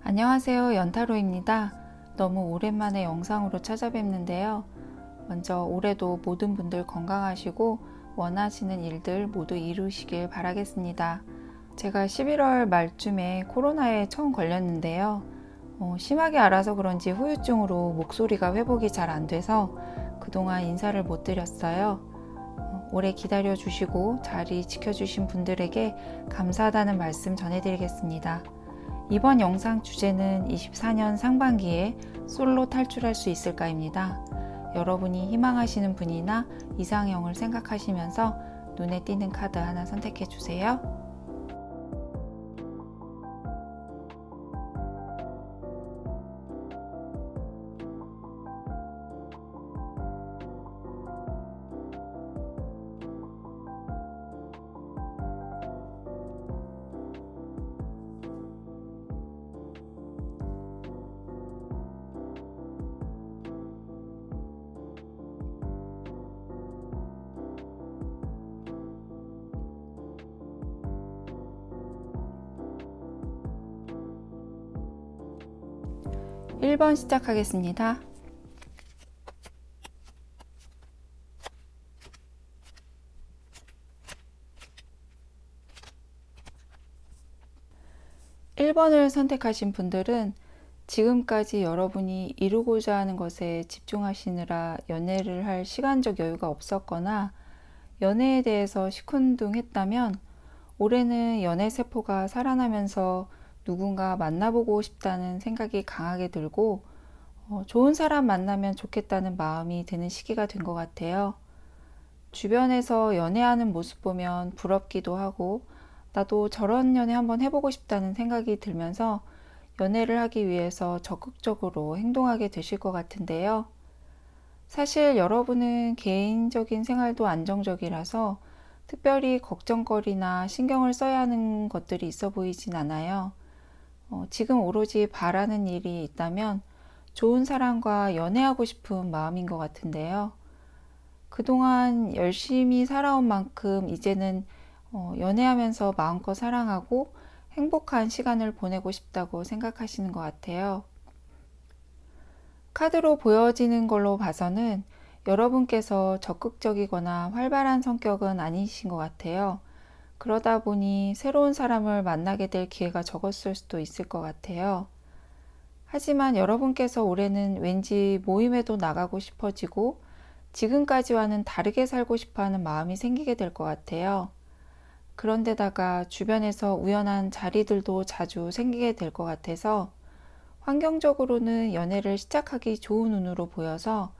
안녕하세요. 연타로입니다. 너무 오랜만에 영상으로 찾아뵙는데요. 먼저 올해도 모든 분들 건강하시고 원하시는 일들 모두 이루시길 바라겠습니다. 제가 11월 말쯤에 코로나에 처음 걸렸는데요. 심하게 앓아서 그런지 후유증으로 목소리가 회복이 잘 안 돼서 그동안 인사를 못 드렸어요. 오래 기다려 주시고 자리 지켜주신 분들에게 감사하다는 말씀 전해드리겠습니다. 이번 영상 주제는 24년 상반기에 솔로 탈출할 수 있을까입니다. 여러분이 희망하시는 분이나 이상형을 생각하시면서 눈에 띄는 카드 하나 선택해 주세요. 1번 시작하겠습니다. 1번을 선택하신 분들은 지금까지 여러분이 이루고자 하는 것에 집중하시느라 연애를 할 시간적 여유가 없었거나 연애에 대해서 시큰둥했다면 올해는 연애 세포가 살아나면서 누군가 만나보고 싶다는 생각이 강하게 들고 좋은 사람 만나면 좋겠다는 마음이 드는 시기가 된 것 같아요. 주변에서 연애하는 모습 보면 부럽기도 하고 나도 저런 연애 한번 해보고 싶다는 생각이 들면서 연애를 하기 위해서 적극적으로 행동하게 되실 것 같은데요. 사실 여러분은 개인적인 생활도 안정적이라서 특별히 걱정거리나 신경을 써야 하는 것들이 있어 보이진 않아요. 지금 오로지 바라는 일이 있다면 좋은 사람과 연애하고 싶은 마음인 것 같은데요. 그동안 열심히 살아온 만큼 이제는 연애하면서 마음껏 사랑하고 행복한 시간을 보내고 싶다고 생각하시는 것 같아요. 카드로 보여지는 걸로 봐서는 여러분께서 적극적이거나 활발한 성격은 아니신 것 같아요. 그러다 보니 새로운 사람을 만나게 될 기회가 적었을 수도 있을 것 같아요. 하지만 여러분께서 올해는 왠지 모임에도 나가고 싶어지고 지금까지와는 다르게 살고 싶어 하는 마음이 생기게 될 것 같아요. 그런데다가 주변에서 우연한 자리들도 자주 생기게 될 것 같아서 환경적으로는 연애를 시작하기 좋은 운으로 보여서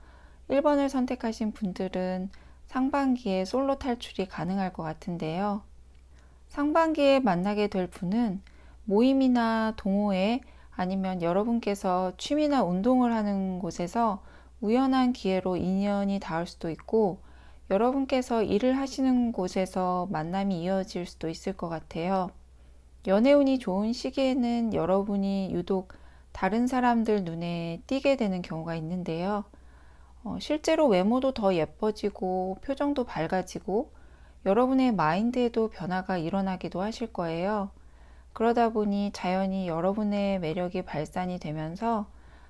1번을 선택하신 분들은 상반기에 솔로 탈출이 가능할 것 같은데요. 상반기에 만나게 될 분은 모임이나 동호회 아니면 여러분께서 취미나 운동을 하는 곳에서 우연한 기회로 인연이 닿을 수도 있고 여러분께서 일을 하시는 곳에서 만남이 이어질 수도 있을 것 같아요. 연애운이 좋은 시기에는 여러분이 유독 다른 사람들 눈에 띄게 되는 경우가 있는데요. 실제로 외모도 더 예뻐지고 표정도 밝아지고 여러분의 마인드에도 변화가 일어나기도 하실 거예요. 그러다 보니 자연히 여러분의 매력이 발산이 되면서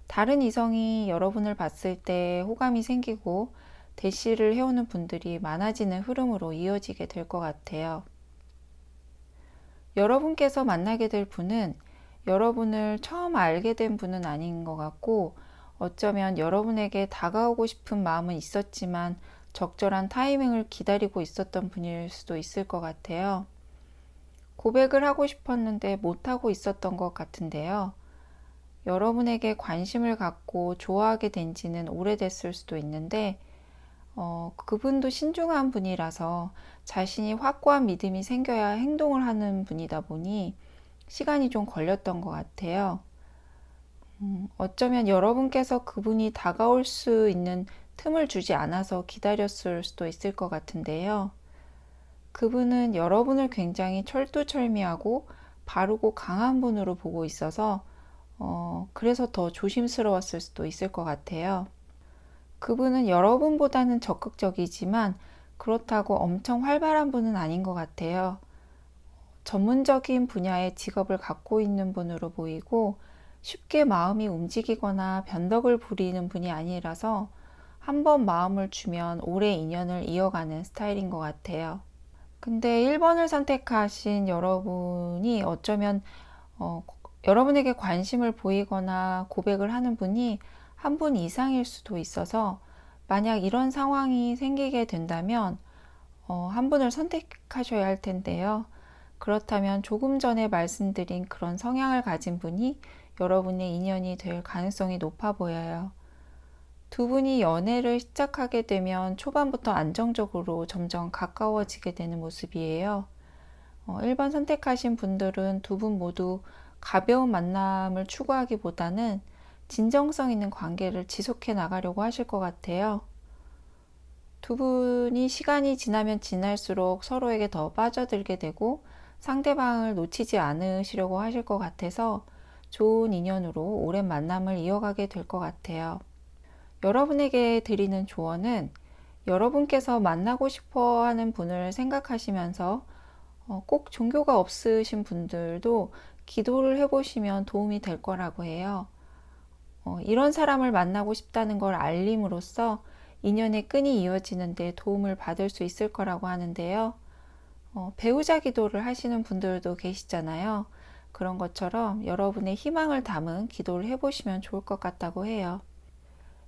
다른 이성이 여러분을 봤을 때 호감이 생기고 대시를 해오는 분들이 많아지는 흐름으로 이어지게 될 것 같아요. 여러분께서 만나게 될 분은 여러분을 처음 알게 된 분은 아닌 것 같고 어쩌면 여러분에게 다가오고 싶은 마음은 있었지만 적절한 타이밍을 기다리고 있었던 분일 수도 있을 것 같아요. 고백을 하고 싶었는데 못하고 있었던 것 같은데요. 여러분에게 관심을 갖고 좋아하게 된 지는 오래됐을 수도 있는데 그분도 신중한 분이라서 자신이 확고한 믿음이 생겨야 행동을 하는 분이다 보니 시간이 좀 걸렸던 것 같아요. 어쩌면 여러분께서 그분이 다가올 수 있는 틈을 주지 않아서 기다렸을 수도 있을 것 같은데요. 그분은 여러분을 굉장히 철두철미하고 바르고 강한 분으로 보고 있어서 그래서 더 조심스러웠을 수도 있을 것 같아요. 그분은 여러분보다는 적극적이지만 그렇다고 엄청 활발한 분은 아닌 것 같아요. 전문적인 분야의 직업을 갖고 있는 분으로 보이고 쉽게 마음이 움직이거나 변덕을 부리는 분이 아니라서 한번 마음을 주면 오래 인연을 이어가는 스타일인 것 같아요. 근데 1번을 선택하신 여러분이 어쩌면 어, 여러분에게 관심을 보이거나 고백을 하는 분이 한 분 이상일 수도 있어서 만약 이런 상황이 생기게 된다면 한 분을 선택하셔야 할 텐데요. 그렇다면 조금 전에 말씀드린 그런 성향을 가진 분이 여러분의 인연이 될 가능성이 높아 보여요. 두 분이 연애를 시작하게 되면 초반부터 안정적으로 점점 가까워지게 되는 모습이에요. 1번 선택하신 분들은 두 분 모두 가벼운 만남을 추구하기보다는 진정성 있는 관계를 지속해 나가려고 하실 것 같아요. 두 분이 시간이 지나면 지날수록 서로에게 더 빠져들게 되고 상대방을 놓치지 않으시려고 하실 것 같아서 좋은 인연으로 오랜 만남을 이어가게 될 것 같아요. 여러분에게 드리는 조언은 여러분께서 만나고 싶어 하는 분을 생각하시면서 꼭 종교가 없으신 분들도 기도를 해보시면 도움이 될 거라고 해요. 이런 사람을 만나고 싶다는 걸 알림으로써 인연의 끈이 이어지는데 도움을 받을 수 있을 거라고 하는데요. 배우자 기도를 하시는 분들도 계시잖아요. 그런 것처럼 여러분의 희망을 담은 기도를 해보시면 좋을 것 같다고 해요.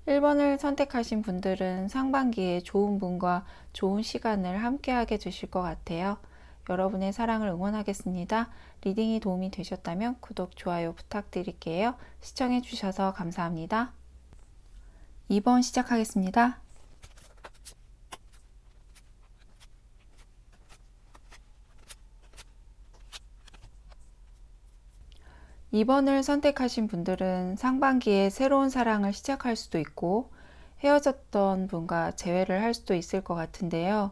1번을 선택하신 분들은 상반기에 좋은 분과 좋은 시간을 함께하게 되실 것 같아요. 여러분의 사랑을 응원하겠습니다. 리딩이 도움이 되셨다면 구독, 좋아요 부탁드릴게요. 시청해주셔서 감사합니다. 2번 시작하겠습니다. 2번을 선택하신 분들은 상반기에 새로운 사랑을 시작할 수도 있고 헤어졌던 분과 재회를 할 수도 있을 것 같은데요.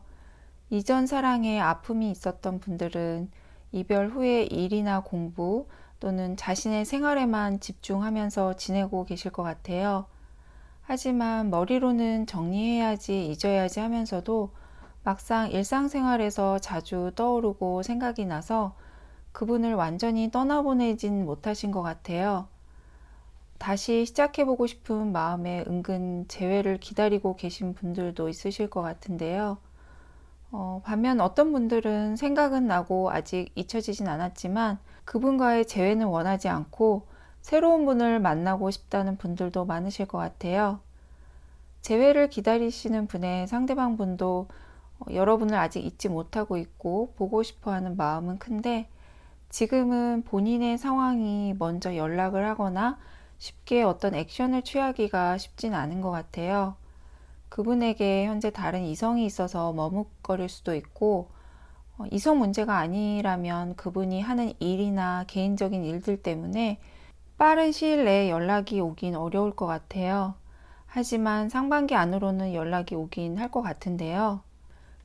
이전 사랑에 아픔이 있었던 분들은 이별 후에 일이나 공부 또는 자신의 생활에만 집중하면서 지내고 계실 것 같아요. 하지만 머리로는 정리해야지, 잊어야지 하면서도 막상 일상생활에서 자주 떠오르고 생각이 나서 그분을 완전히 떠나보내진 못하신 것 같아요. 다시 시작해보고 싶은 마음에 은근 재회를 기다리고 계신 분들도 있으실 것 같은데요. 반면 어떤 분들은 생각은 나고 아직 잊혀지진 않았지만 그분과의 재회는 원하지 않고 새로운 분을 만나고 싶다는 분들도 많으실 것 같아요. 재회를 기다리시는 분의 상대방 분도 여러분을 아직 잊지 못하고 있고 보고 싶어 하는 마음은 큰데 지금은 본인의 상황이 먼저 연락을 하거나 쉽게 어떤 액션을 취하기가 쉽진 않은 것 같아요. 그분에게 현재 다른 이성이 있어서 머뭇거릴 수도 있고, 이성 문제가 아니라면 그분이 하는 일이나 개인적인 일들 때문에 빠른 시일 내에 연락이 오긴 어려울 것 같아요. 하지만 상반기 안으로는 연락이 오긴 할 것 같은데요.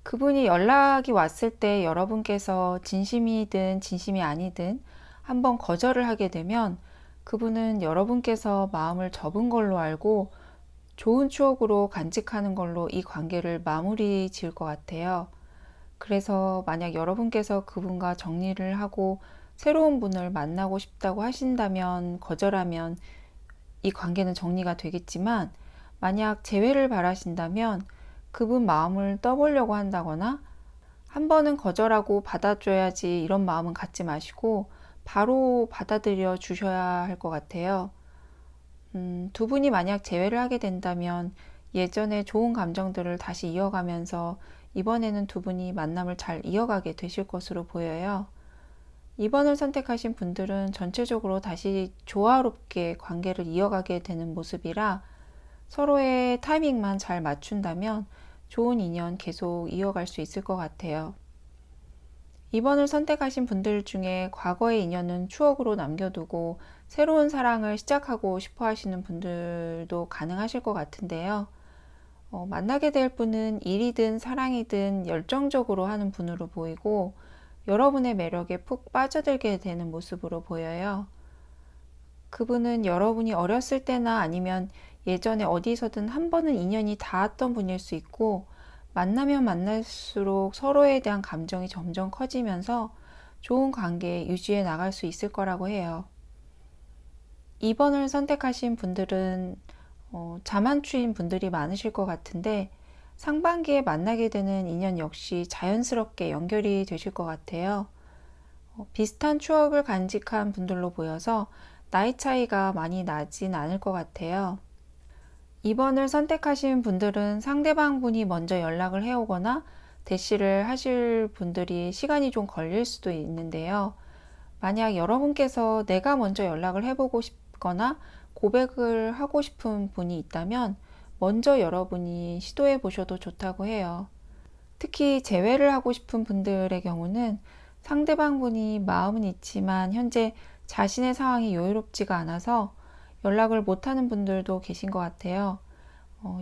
그분이 연락이 왔을 때 여러분께서 진심이든 진심이 아니든 한번 거절을 하게 되면 그분은 여러분께서 마음을 접은 걸로 알고 좋은 추억으로 간직하는 걸로 이 관계를 마무리 지을 것 같아요. 그래서 만약 여러분께서 그분과 정리를 하고 새로운 분을 만나고 싶다고 하신다면 거절하면 이 관계는 정리가 되겠지만 만약 재회를 바라신다면 그분 마음을 떠보려고 한다거나 한 번은 거절하고 받아줘야지 이런 마음은 갖지 마시고 바로 받아들여 주셔야 할 것 같아요. 두 분이 만약 재회를 하게 된다면 예전에 좋은 감정들을 다시 이어가면서 이번에는 두 분이 만남을 잘 이어가게 되실 것으로 보여요. 2번을 선택하신 분들은 전체적으로 다시 조화롭게 관계를 이어가게 되는 모습이라 서로의 타이밍만 잘 맞춘다면 좋은 인연 계속 이어갈 수 있을 것 같아요. 2번을 선택하신 분들 중에 과거의 인연은 추억으로 남겨두고 새로운 사랑을 시작하고 싶어 하시는 분들도 가능하실 것 같은데요. 만나게 될 분은 일이든 사랑이든 열정적으로 하는 분으로 보이고 여러분의 매력에 푹 빠져들게 되는 모습으로 보여요. 그분은 여러분이 어렸을 때나 아니면 예전에 어디서든 한 번은 인연이 닿았던 분일 수 있고 만나면 만날수록 서로에 대한 감정이 점점 커지면서 좋은 관계 유지해 나갈 수 있을 거라고 해요. 2번을 선택하신 분들은 자만추인 분들이 많으실 것 같은데 상반기에 만나게 되는 인연 역시 자연스럽게 연결이 되실 것 같아요. 비슷한 추억을 간직한 분들로 보여서 나이 차이가 많이 나진 않을 것 같아요. 2번을 선택하신 분들은 상대방 분이 먼저 연락을 해오거나 대시를 하실 분들이 시간이 좀 걸릴 수도 있는데요. 만약 여러분께서 내가 먼저 연락을 해보고 싶거나 고백을 하고 싶은 분이 있다면 먼저 여러분이 시도해 보셔도 좋다고 해요. 특히 재회를 하고 싶은 분들의 경우는 상대방 분이 마음은 있지만 현재 자신의 상황이 여유롭지가 않아서 연락을 못하는 분들도 계신 것 같아요.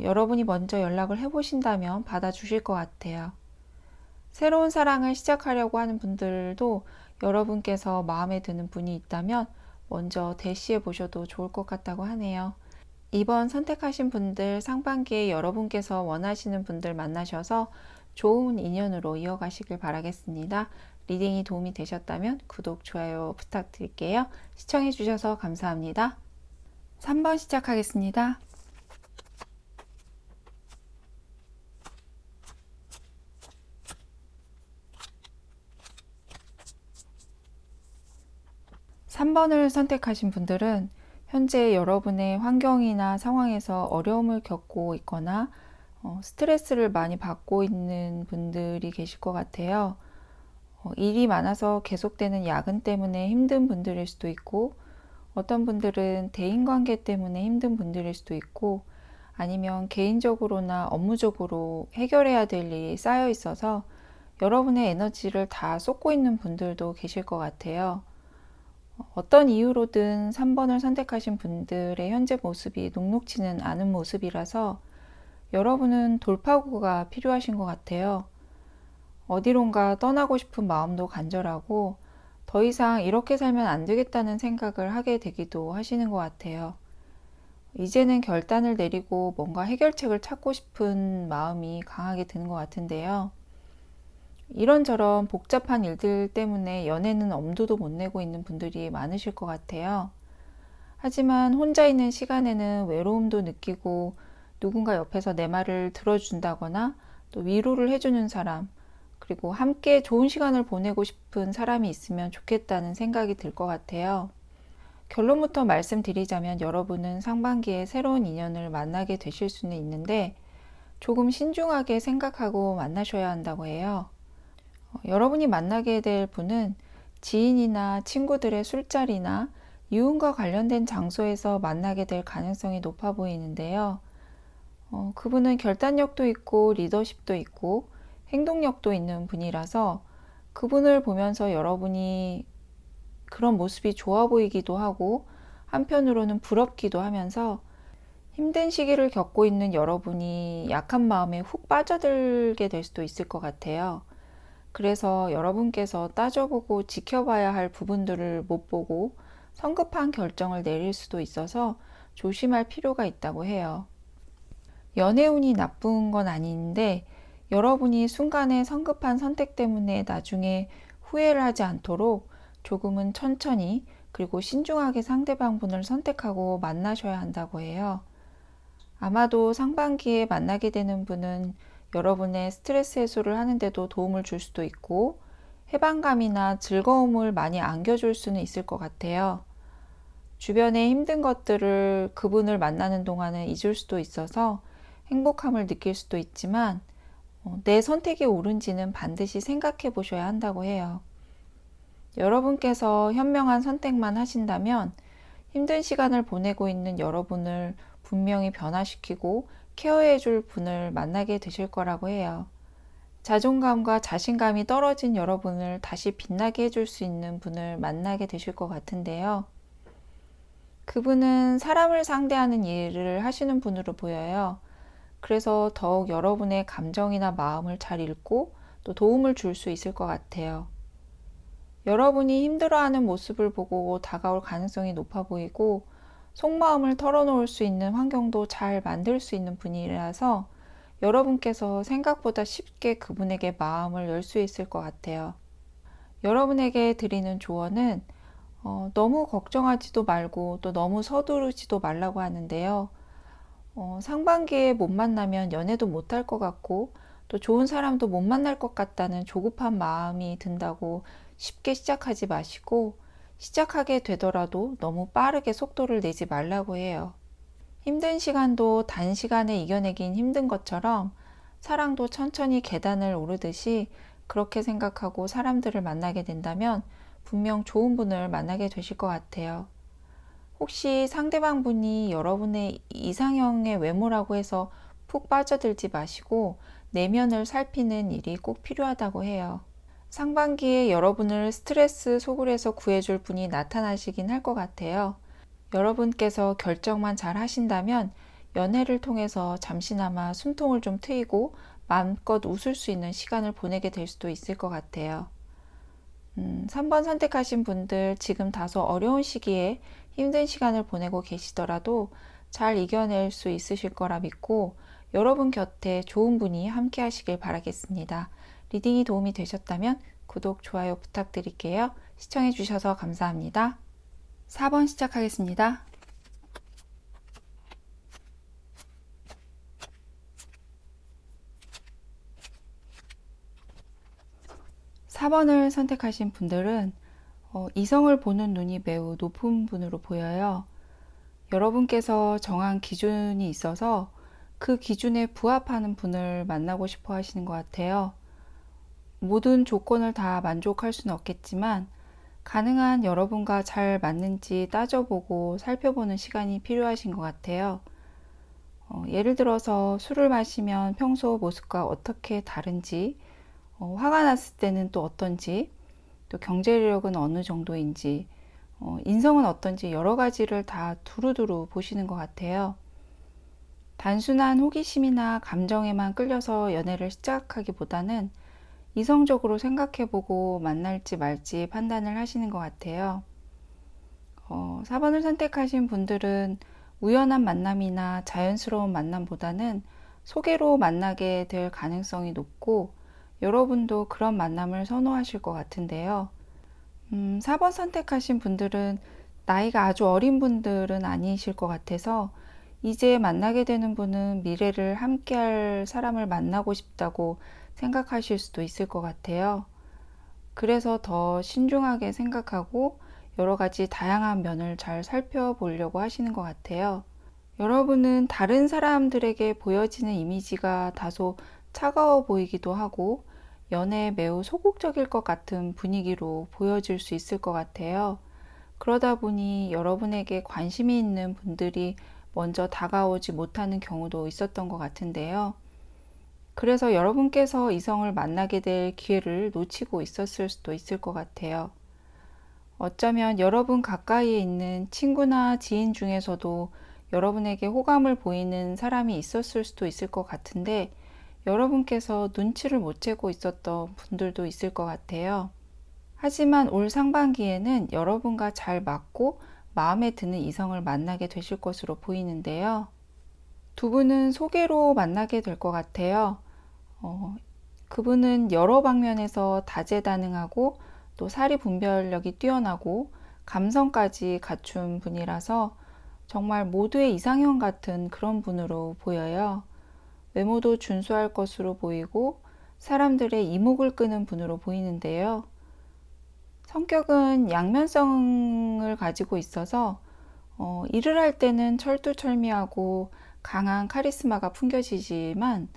여러분이 먼저 연락을 해보신다면 받아주실 것 같아요. 새로운 사랑을 시작하려고 하는 분들도 여러분께서 마음에 드는 분이 있다면 먼저 대시해 보셔도 좋을 것 같다고 하네요. 이번 선택하신 분들 상반기에 여러분께서 원하시는 분들 만나셔서 좋은 인연으로 이어가시길 바라겠습니다. 리딩이 도움이 되셨다면 구독, 좋아요 부탁드릴게요. 시청해 주셔서 감사합니다. 3번 시작하겠습니다. 3번을 선택하신 분들은 현재 여러분의 환경이나 상황에서 어려움을 겪고 있거나 스트레스를 많이 받고 있는 분들이 계실 것 같아요. 일이 많아서 계속되는 야근 때문에 힘든 분들일 수도 있고 어떤 분들은 대인관계 때문에 힘든 분들일 수도 있고 아니면 개인적으로나 업무적으로 해결해야 될 일이 쌓여 있어서 여러분의 에너지를 다 쏟고 있는 분들도 계실 것 같아요. 어떤 이유로든 3번을 선택하신 분들의 현재 모습이 녹록지는 않은 모습이라서 여러분은 돌파구가 필요하신 것 같아요. 어디론가 떠나고 싶은 마음도 간절하고 더 이상 이렇게 살면 안 되겠다는 생각을 하게 되기도 하시는 것 같아요. 이제는 결단을 내리고 뭔가 해결책을 찾고 싶은 마음이 강하게 드는 것 같은데요. 이런저런 복잡한 일들 때문에 연애는 엄두도 못 내고 있는 분들이 많으실 것 같아요. 하지만 혼자 있는 시간에는 외로움도 느끼고 누군가 옆에서 내 말을 들어준다거나 또 위로를 해주는 사람, 그리고 함께 좋은 시간을 보내고 싶은 사람이 있으면 좋겠다는 생각이 들 것 같아요. 결론부터 말씀드리자면 여러분은 상반기에 새로운 인연을 만나게 되실 수는 있는데 조금 신중하게 생각하고 만나셔야 한다고 해요. 여러분이 만나게 될 분은 지인이나 친구들의 술자리나 유흥과 관련된 장소에서 만나게 될 가능성이 높아 보이는데요. 그분은 결단력도 있고 리더십도 있고 행동력도 있는 분이라서 그분을 보면서 여러분이 그런 모습이 좋아 보이기도 하고 한편으로는 부럽기도 하면서 힘든 시기를 겪고 있는 여러분이 약한 마음에 훅 빠져들게 될 수도 있을 것 같아요. 그래서 여러분께서 따져보고 지켜봐야 할 부분들을 못 보고 성급한 결정을 내릴 수도 있어서 조심할 필요가 있다고 해요. 연애운이 나쁜 건 아닌데 여러분이 순간의 성급한 선택 때문에 나중에 후회를 하지 않도록 조금은 천천히 그리고 신중하게 상대방 분을 선택하고 만나셔야 한다고 해요. 아마도 상반기에 만나게 되는 분은 여러분의 스트레스 해소를 하는데도 도움을 줄 수도 있고 해방감이나 즐거움을 많이 안겨줄 수는 있을 것 같아요. 주변의 힘든 것들을 그분을 만나는 동안은 잊을 수도 있어서 행복함을 느낄 수도 있지만 내 선택이 옳은지는 반드시 생각해 보셔야 한다고 해요. 여러분께서 현명한 선택만 하신다면 힘든 시간을 보내고 있는 여러분을 분명히 변화시키고 케어해 줄 분을 만나게 되실 거라고 해요. 자존감과 자신감이 떨어진 여러분을 다시 빛나게 해줄 수 있는 분을 만나게 되실 것 같은데요. 그분은 사람을 상대하는 일을 하시는 분으로 보여요. 그래서 더욱 여러분의 감정이나 마음을 잘 읽고 또 도움을 줄 수 있을 것 같아요. 여러분이 힘들어하는 모습을 보고 다가올 가능성이 높아 보이고 속마음을 털어놓을 수 있는 환경도 잘 만들 수 있는 분이라서 여러분께서 생각보다 쉽게 그분에게 마음을 열 수 있을 것 같아요. 여러분에게 드리는 조언은 너무 걱정하지도 말고 또 너무 서두르지도 말라고 하는데요. 상반기에 못 만나면 연애도 못 할 것 같고 또 좋은 사람도 못 만날 것 같다는 조급한 마음이 든다고 쉽게 시작하지 마시고 시작하게 되더라도 너무 빠르게 속도를 내지 말라고 해요. 힘든 시간도 단시간에 이겨내긴 힘든 것처럼 사랑도 천천히 계단을 오르듯이 그렇게 생각하고 사람들을 만나게 된다면 분명 좋은 분을 만나게 되실 것 같아요. 혹시 상대방 분이 여러분의 이상형의 외모라고 해서 푹 빠져들지 마시고 내면을 살피는 일이 꼭 필요하다고 해요. 상반기에 여러분을 스트레스 소굴에서 구해줄 분이 나타나시긴 할 것 같아요. 여러분께서 결정만 잘 하신다면 연애를 통해서 잠시나마 숨통을 좀 트이고 마음껏 웃을 수 있는 시간을 보내게 될 수도 있을 것 같아요. 3번 선택하신 분들 지금 다소 어려운 시기에 힘든 시간을 보내고 계시더라도 잘 이겨낼 수 있으실 거라 믿고 여러분 곁에 좋은 분이 함께 하시길 바라겠습니다. 리딩이 도움이 되셨다면 구독, 좋아요 부탁드릴게요. 시청해 주셔서 감사합니다. 4번 시작하겠습니다. 4번을 선택하신 분들은 이성을 보는 눈이 매우 높은 분으로 보여요. 여러분께서 정한 기준이 있어서 그 기준에 부합하는 분을 만나고 싶어 하시는 것 같아요. 모든 조건을 다 만족할 수는 없겠지만 가능한 여러분과 잘 맞는지 따져보고 살펴보는 시간이 필요하신 것 같아요. 예를 들어서 술을 마시면 평소 모습과 어떻게 다른지, 화가 났을 때는 또 어떤지, 또 경제력은 어느 정도인지, 인성은 어떤지 여러 가지를 다 두루두루 보시는 것 같아요. 단순한 호기심이나 감정에만 끌려서 연애를 시작하기보다는 이성적으로 생각해보고 만날지 말지 판단을 하시는 것 같아요. 4번을 선택하신 분들은 우연한 만남이나 자연스러운 만남보다는 소개로 만나게 될 가능성이 높고 여러분도 그런 만남을 선호하실 것 같은데요. 4번 선택하신 분들은 나이가 아주 어린 분들은 아니실 것 같아서 이제 만나게 되는 분은 미래를 함께할 사람을 만나고 싶다고 생각하실 수도 있을 것 같아요. 그래서 더 신중하게 생각하고 여러 가지 다양한 면을 잘 살펴보려고 하시는 것 같아요. 여러분은 다른 사람들에게 보여지는 이미지가 다소 차가워 보이기도 하고 연애에 매우 소극적일 것 같은 분위기로 보여질 수 있을 것 같아요. 그러다 보니 여러분에게 관심이 있는 분들이 먼저 다가오지 못하는 경우도 있었던 것 같은데요. 그래서 여러분께서 이성을 만나게 될 기회를 놓치고 있었을 수도 있을 것 같아요. 어쩌면 여러분 가까이에 있는 친구나 지인 중에서도 여러분에게 호감을 보이는 사람이 있었을 수도 있을 것 같은데 여러분께서 눈치를 못 채고 있었던 분들도 있을 것 같아요. 하지만 올 상반기에는 여러분과 잘 맞고 마음에 드는 이성을 만나게 되실 것으로 보이는데요. 두 분은 소개로 만나게 될 것 같아요. 그분은 여러 방면에서 다재다능하고 또 사리 분별력이 뛰어나고 감성까지 갖춘 분이라서 정말 모두의 이상형 같은 그런 분으로 보여요. 외모도 준수할 것으로 보이고 사람들의 이목을 끄는 분으로 보이는데요. 성격은 양면성을 가지고 있어서 일을 할 때는 철두철미하고 강한 카리스마가 풍겨지지만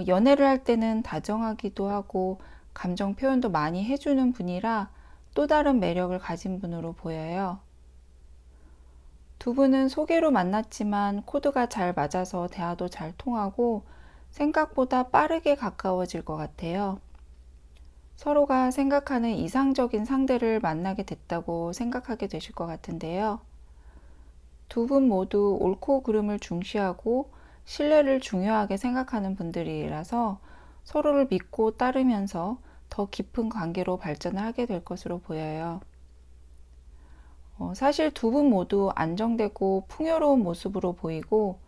연애를 할 때는 다정하기도 하고 감정 표현도 많이 해주는 분이라 또 다른 매력을 가진 분으로 보여요. 두 분은 소개로 만났지만 코드가 잘 맞아서 대화도 잘 통하고 생각보다 빠르게 가까워질 것 같아요. 서로가 생각하는 이상적인 상대를 만나게 됐다고 생각하게 되실 것 같은데요. 두 분 모두 옳고 그름을 중시하고 신뢰를 중요하게 생각하는 분들이라서 서로를 믿고 따르면서 더 깊은 관계로 발전을 하게 될 것으로 보여요. 사실 두 분 모두 안정되고 풍요로운 모습으로 보이고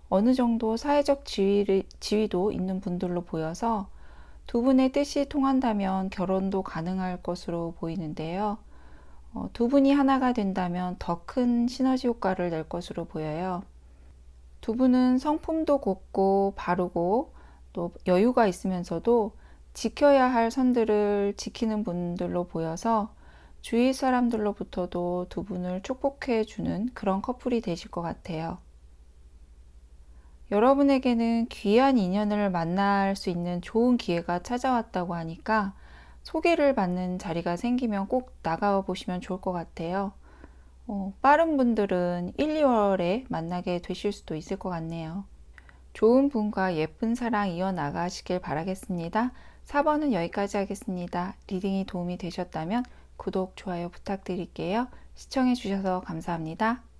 어느 정도 사회적 지위도 있는 분들로 보여서 두 분의 뜻이 통한다면 결혼도 가능할 것으로 보이는데요. 두 분이 하나가 된다면 더 큰 시너지 효과를 낼 것으로 보여요. 두 분은 성품도 곱고 바르고 또 여유가 있으면서도 지켜야 할 선들을 지키는 분들로 보여서 주위 사람들로부터도 두 분을 축복해 주는 그런 커플이 되실 것 같아요. 여러분에게는 귀한 인연을 만날 수 있는 좋은 기회가 찾아왔다고 하니까 소개를 받는 자리가 생기면 꼭 나가 보시면 좋을 것 같아요. 빠른 분들은 1, 2월에 만나게 되실 수도 있을 것 같네요. 좋은 분과 예쁜 사랑 이어나가시길 바라겠습니다. 4번은 여기까지 하겠습니다. 리딩이 도움이 되셨다면 구독, 좋아요 부탁드릴게요. 시청해 주셔서 감사합니다.